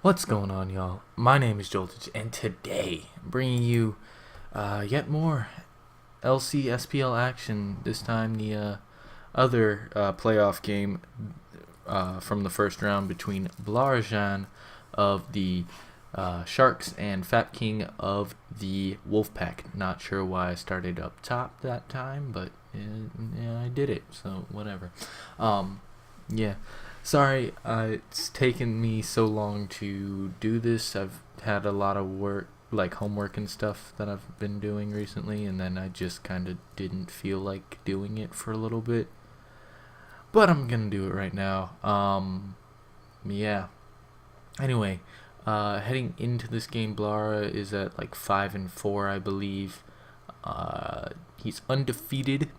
What's going on, y'all? My name is Joltage, and today I'm bringing you yet more LC SPL action. This time, the other playoff game from the first round between Blarajan of the Sharks and Fapkingg of the Wolfpack. Not sure why I started up top that time, but yeah, I did it, so whatever. Yeah. Sorry, it's taken me so long to do this. I've had a lot of work, like homework and stuff that I've been doing recently, and then I just kind of didn't feel like doing it for a little bit. But I'm gonna do it right now. Yeah. Anyway, heading into this game, Blara is at like 5-4, I believe. He's undefeated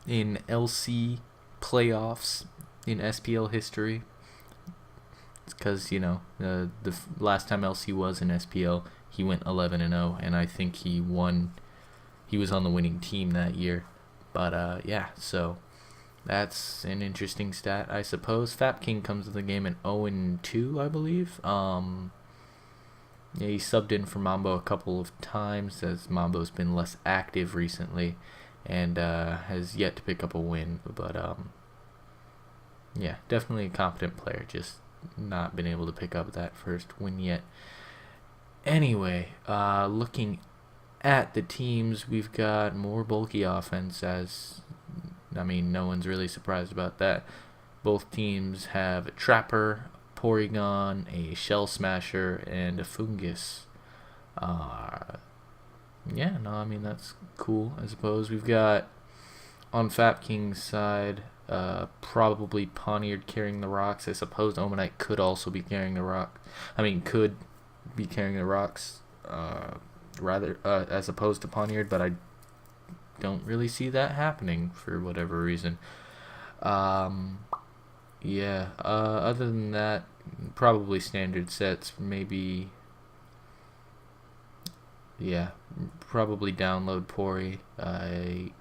in LC playoffs in SPL history. It's because the last time LC was in SPL, he went 11-0, and I think he won. He was on the winning team that year. But yeah, so that's an interesting stat, I suppose. Fapkingg comes to the game at 0-2, I believe. Yeah, he subbed in for Mambo a couple of times, as Mambo's been less active recently, and has yet to pick up a win. But yeah, definitely a competent player, just not been able to pick up that first win yet. Anyway, looking at the teams, we've got more bulky offense, no one's really surprised about that. Both teams have a Trapper, Porygon, a Shell Smasher, and a Fungus. That's cool, I suppose. We've got, on Fapking's side, probably Poniard carrying the rocks. I suppose Omanite could also be carrying the rock. Could be carrying the rocks, as opposed to Poniard, but I don't really see that happening for whatever reason. Other than that, probably standard sets, maybe. Yeah, probably download Pori. I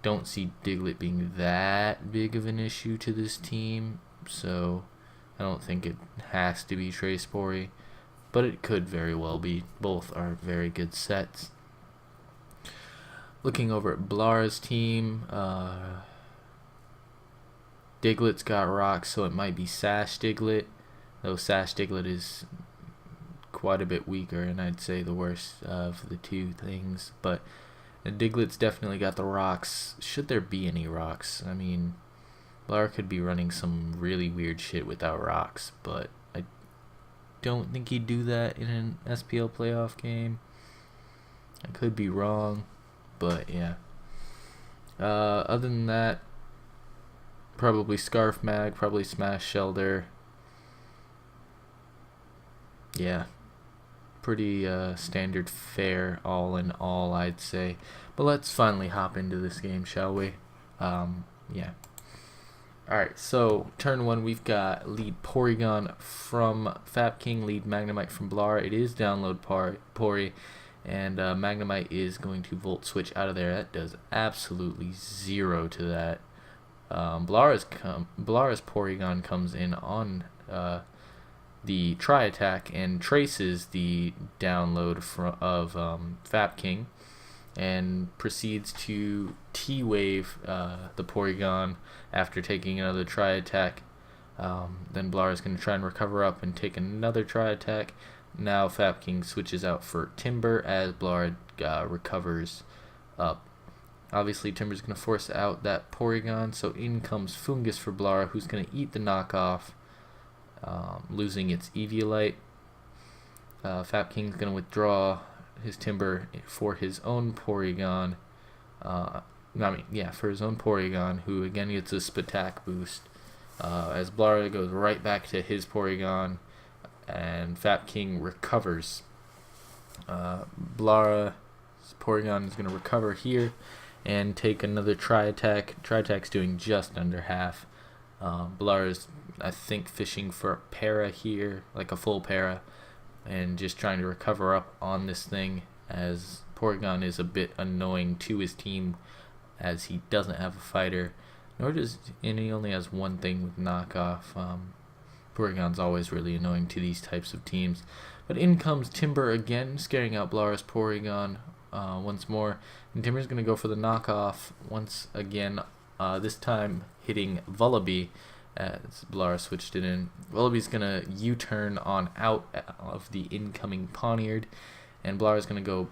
don't see Diglett being that big of an issue to this team, so I don't think it has to be Trace Pori, but it could very well be. Both are very good sets. Looking over at Blara's team, Diglett's got rocks, so it might be Sash Diglett, though Sash Diglett is quite a bit weaker, and I'd say the worst of the two things, but Diglett's definitely got the rocks, should there be any rocks. Blara could be running some really weird shit without rocks, but I don't think he'd do that in an SPL playoff game. I could be wrong, but yeah. Other than that, probably Scarf Mag, probably Smash Shelter. Yeah, pretty standard fare all in all, I'd say. But let's finally hop into this game, shall we? Yeah. Alright, so turn one, we've got lead Porygon from Fapkingg, lead Magnemite from Blara. It is download Pori, and Magnemite is going to Volt Switch out of there. That does absolutely zero to that. Blara's Porygon comes in on the Tri-Attack and traces the download of Fapkingg, and proceeds to T-Wave the Porygon after taking another Tri-Attack. Then Blara's going to try and recover up and take another Tri-Attack. Now Fapkingg switches out for Timber as Blara recovers up. Obviously, Timber's going to force out that Porygon, so in comes Fungus for Blara, who's going to eat the knockoff, losing its Eviolite. Fapking's going to withdraw his Timber for his own Porygon. For his own Porygon, who again gets a Spatak boost. As Blara goes right back to his Porygon, and Fapkingg recovers. Blara's Porygon is going to recover here and take another Tri-Attack. Tri-Attack's doing just under half. Blara's, I think, fishing for a para here, like a full para, and just trying to recover up on this thing, as Porygon is a bit annoying to his team, as he doesn't have a fighter, and he only has one thing with knockoff. Porygon's always really annoying to these types of teams. But in comes Timber again, scaring out Blara's Porygon once more. And Timber's going to go for the knockoff once again, this time hitting Vullaby as Blalara switched it in. Vullaby's going to U-turn on out of the incoming Pawniard, and Blara's going to go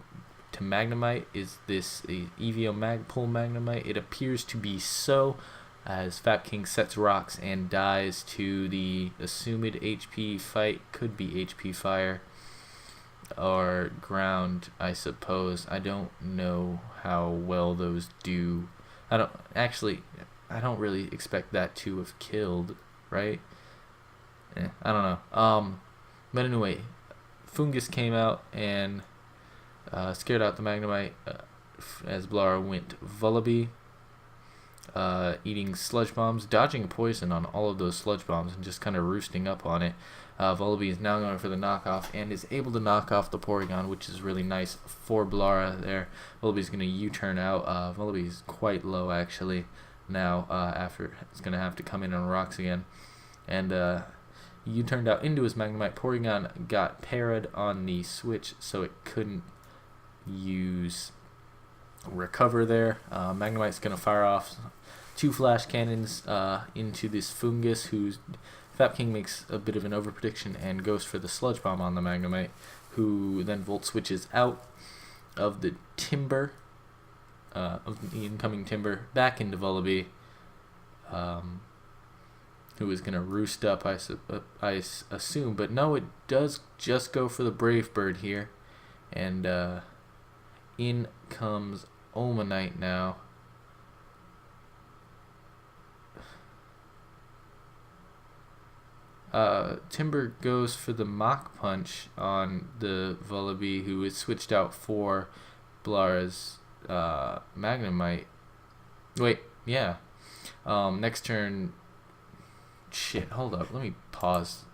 to Magnemite. Is this a EVO Magpul Magnemite? It appears to be so, as Fapkingg sets rocks and dies to the assumed HP fight. Could be HP fire or ground, I suppose. I don't know how well those do. I don't really expect that to have killed, right? I don't know. But anyway, Foongus came out and scared out the Magnemite as Blalara went Vullaby, eating sludge bombs, dodging poison on all of those sludge bombs and just kind of roosting up on it. Vullaby is now going for the knockoff and is able to knock off the Porygon, which is really nice for Blalara there. Vullaby's going to U-turn out. Vullaby's quite low actually now, after it's going to have to come in on rocks again. And U-turned out into his Magnemite. Porygon got parried on the switch, so it couldn't use recover there. Magnemite's going to fire off 2 flash cannons into this Foongus, who's Fapkingg makes a bit of an overprediction and goes for the Sludge Bomb on the Magnemite, who then Volt switches out of the Timber, of the incoming Timber, back into Vullaby, who is going to roost up, I assume. But no, it does just go for the Brave Bird here. And in comes Omanite now. Timber goes for the Mach Punch on the Vullaby, who is switched out for Blara's Magnemite. Wait, yeah. Next turn. Shit, hold up. Let me pause.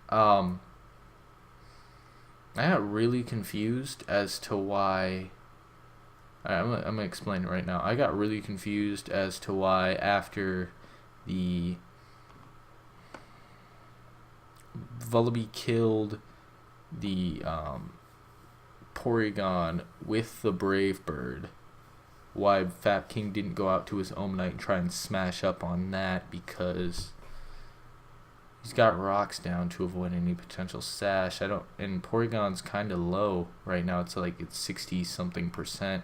I got really confused as to why. I'm gonna explain it right now. I got really confused as to why after the Vullaby killed the Porygon with the Brave Bird, why Fapkingg didn't go out to his Omanite and try and smash up on that, because he's got rocks down to avoid any potential sash. And Porygon's kind of low right now. It's like it's 60 something %.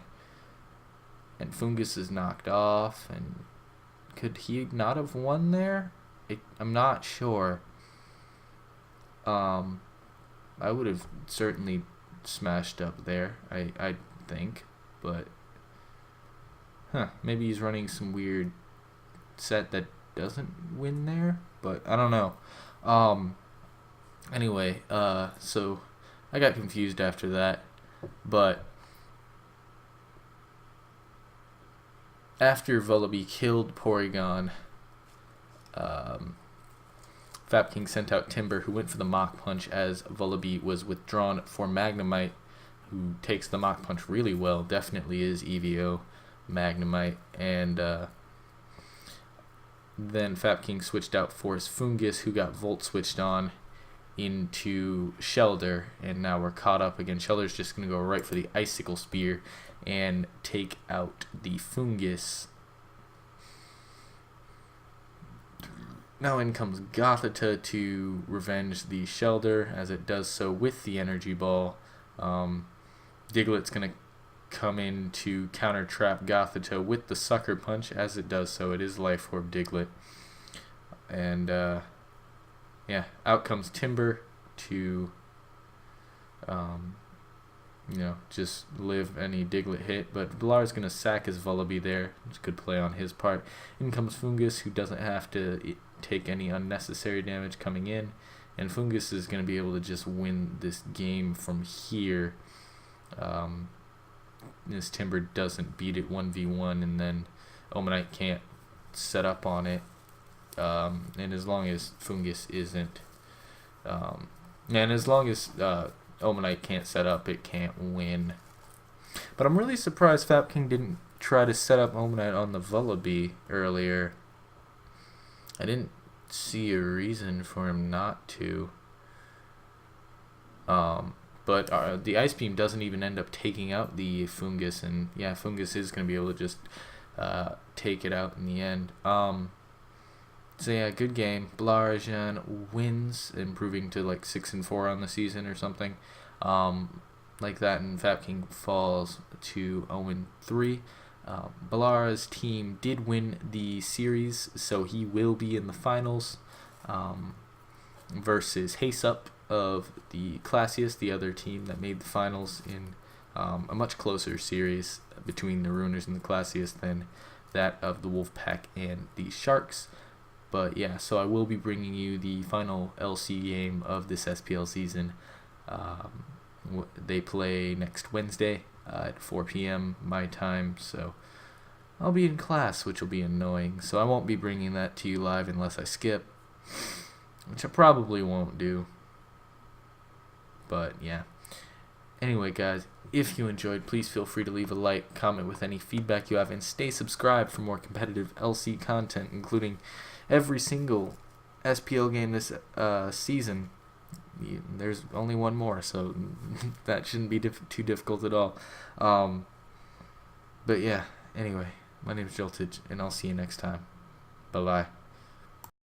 And Foongus is knocked off, and could he not have won there? I'm not sure. I would have certainly smashed up there, I think, but maybe he's running some weird set that doesn't win there, but I don't know. Anyway, so I got confused after that, but after Vullaby killed Porygon, Fapkingg sent out Timber, who went for the Mach Punch as Vullaby was withdrawn for Magnemite, who takes the Mach Punch really well. Definitely is EVO Magnemite. And then Fapkingg switched out for his Foongus, who got Volt switched on into Shelder, and now we're caught up again. Shelder's just going to go right for the Icicle Spear and take out the Foongus. Now in comes Gothita to revenge the Shelder, as it does so with the Energy Ball. Diglett's going to come in to counter trap Gothita with the Sucker Punch, as it does so. It is Life Orb Diglett. And yeah, out comes Timber to just live any Diglett hit, but Blara's going to sack his Vullaby there. It's a good play on his part. In comes Foongus, who doesn't have to take any unnecessary damage coming in, and Foongus is going to be able to just win this game from here. This Timber doesn't beat it 1v1, and then Omanite can't set up on it, and as long as Foongus isn't and as long as Omanite can't set up, it can't win. But I'm really surprised Fapkingg didn't try to set up Omanite on the Vullaby earlier. I didn't see a reason for him not to. But the Ice Beam doesn't even end up taking out the Fungus, and yeah, Fungus is going to be able to just take it out in the end. So yeah, good game. Blarajan wins, improving to like 6-4 on the season or something, like that, and Fapkingg falls to 0-3. Balara's team did win the series, so he will be in the finals versus Hace-Up of the Classiest, the other team that made the finals in a much closer series between the Ruiners and the Classiest than that of the Wolfpack and the Sharks. But yeah, so I will be bringing you the final LC game of this SPL season. They play next Wednesday at 4 p.m. my time, so I'll be in class, which will be annoying. So I won't be bringing that to you live unless I skip, which I probably won't do. But yeah. Anyway, guys, if you enjoyed, please feel free to leave a like, comment with any feedback you have, and stay subscribed for more competitive LC content, including every single SPL game this season. There's only one more, so that shouldn't be too difficult at all. But yeah, anyway, my name is Joltage, and I'll see you next time. Bye-bye.